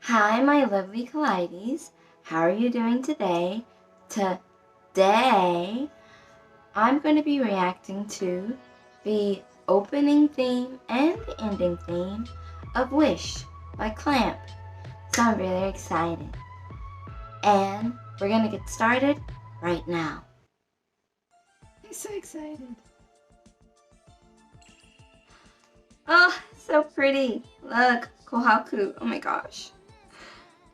Hi, my lovely Kaleides. How are you doing today? Today, I'm going to be reacting to the opening theme and the ending theme of Wish by Clamp. So I'm really excited. And we're going to get started right now. I'm so excited. Oh, so pretty. Look, Kohaku. Oh my gosh.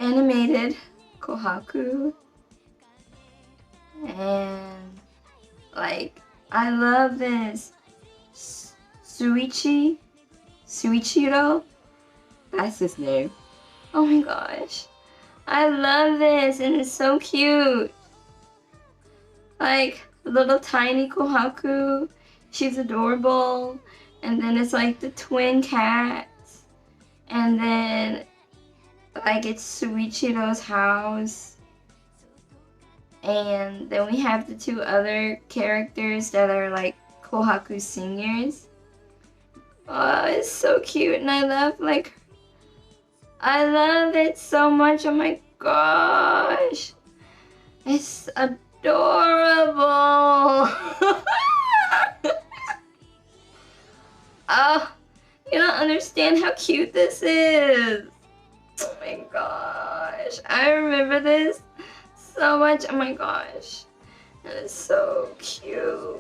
Animated Kohaku. And like, I love this. Suichiro? That's his name. Oh my gosh. I love this and it's so cute. Like, little tiny Kohaku. She's adorable. And then it's like the twin cats. And then like it's Suichiro's house. And then we have the two other characters that are like Kohaku singers. Oh, it's so cute, and I love it so much. Oh my gosh, it's adorable. Oh, you don't understand how cute this is. Oh my gosh, I remember this so much. Oh my gosh, it's so cute.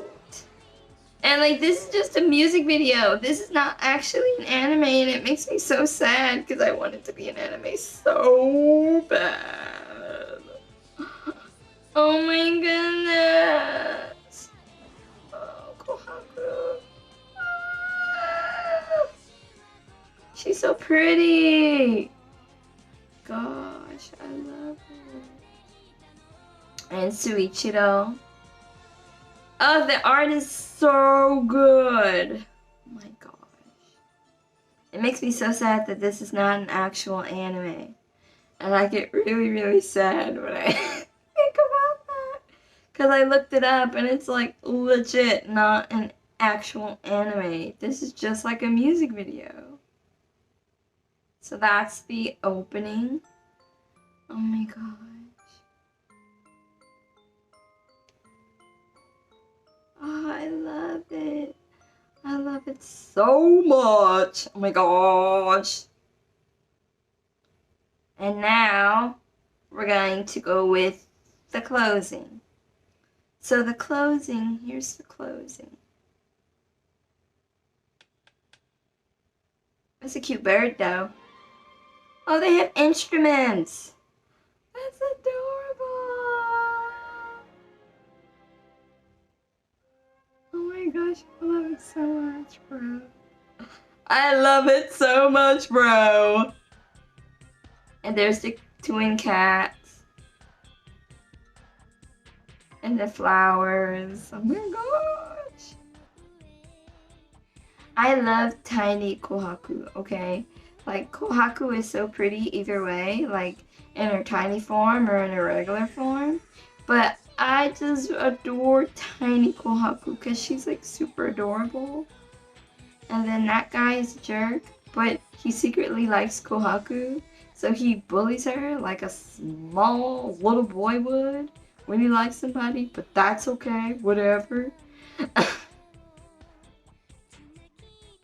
And like, this is just a music video. This is not actually an anime, and it makes me so sad because I want it to be an anime so bad. Oh my goodness. Oh, Kohaku. Ah, she's so pretty. Gosh, I love her. And Suichiro. Oh, the art is so good. Oh my gosh. It makes me so sad that this is not an actual anime. And I get really, really sad when I think about that. Because I looked it up and it's like legit not an actual anime. This is just like a music video. So that's the opening. Oh my god. Oh, I love it. I love it so much. Oh my gosh. And now we're going to go with the closing. So the closing, here's the closing. That's a cute bird though. Oh, they have instruments. That's adorable. Oh my gosh, I love it so much, bro. I love it so much, bro. And there's the twin cats. And the flowers. Oh my gosh. I love tiny Kohaku, okay? Like, Kohaku is so pretty either way, like in her tiny form or in her regular form. But I just adore tiny Kohaku because she's like super adorable. And then that guy is a jerk, but he secretly likes Kohaku. So he bullies her like a small little boy would when he likes somebody, but that's okay, whatever.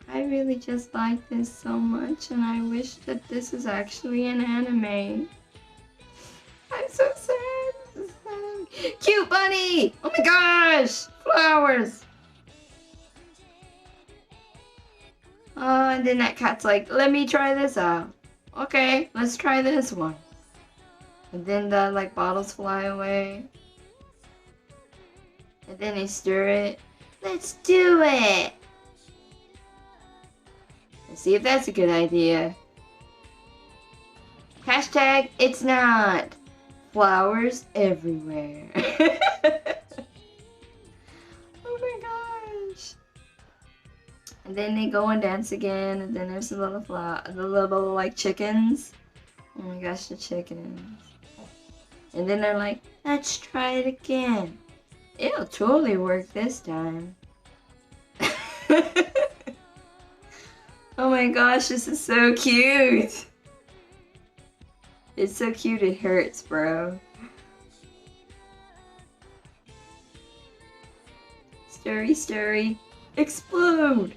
I really just like this so much, and I wish that this is actually an anime. I'm so sad. Cute bunny! Oh my gosh! Flowers! Oh, and then that cat's like, let me try this out. Okay, let's try this one. And then the like bottles fly away. And then they stir it. Let's do it! Let's see if that's a good idea. Hashtag, it's not. Flowers everywhere. Oh my gosh. And then they go and dance again, and then there's the little like chickens. Oh my gosh, the chickens. And then they're like, let's try it again. It'll totally work this time. Oh my gosh, this is so cute. It's so cute it hurts, bro. Stirry, stirry. Explode!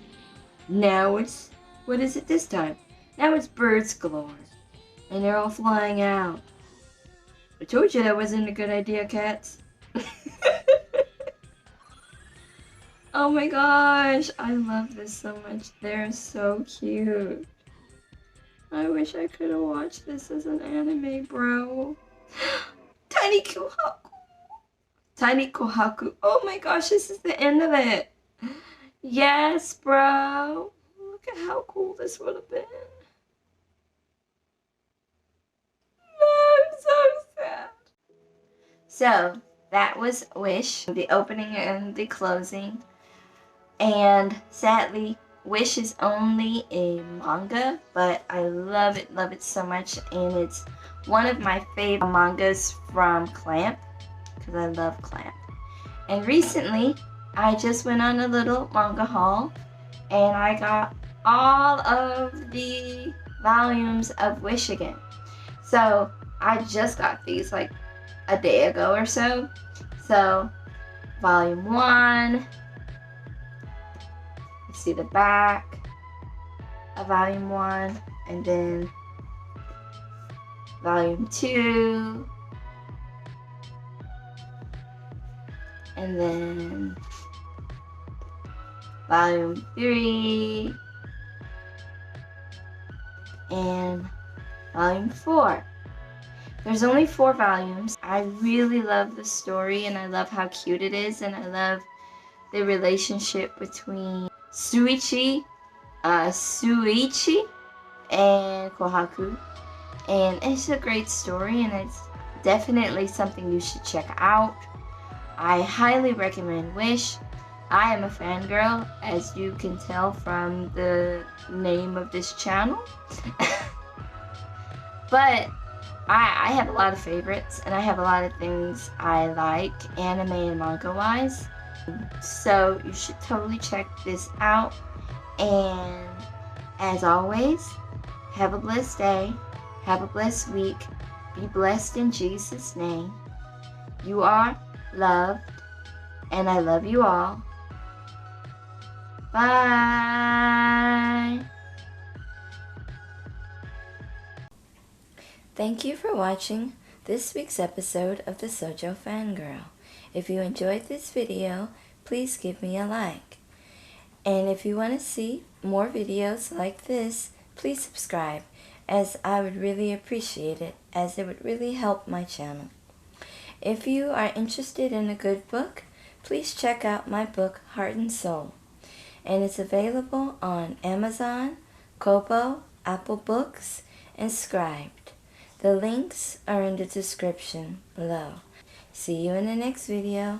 Now it's... What is it this time? Now it's birds galore. And they're all flying out. I told you that wasn't a good idea, cats. Oh my gosh, I love this so much. They're so cute. I wish I could have watched this as an anime, bro. Tiny Kohaku. Tiny Kohaku. Oh my gosh, this is the end of it. Yes, bro. Look at how cool this would have been. I'm so sad. So, that was Wish, the opening and the closing. And sadly, Wish is only a manga, but I love it so much. And it's one of my favorite mangas from Clamp, because I love Clamp. And recently, I just went on a little manga haul, and I got all of the volumes of Wish again. So, I just got these like a day ago or so. So, volume 1, you see the back of volume 1, and then volume 2, and then volume 3, and volume 4. There's only 4 volumes. I really love the story, and I love how cute it is, and I love the relationship between Shuichi and Kohaku. And it's a great story, and it's definitely something you should check out. I highly recommend Wish. I am a fangirl, as you can tell from the name of this channel. But I have a lot of favorites, and I have a lot of things I like, anime and manga wise. So you should totally check this out. And as always, have a blessed day, have a blessed week, be blessed in Jesus' name. You are loved, and I love you all. Bye. Thank you for watching this week's episode of the Shoujo Fangirl. If you enjoyed this video, please give me a like. And if you want to see more videos like this, please subscribe, as I would really appreciate it, as it would really help my channel. If you are interested in a good book, please check out my book, Heart and Soul. And it's available on Amazon, Kobo, Apple Books, and Scribd. The links are in the description below. See you in the next video.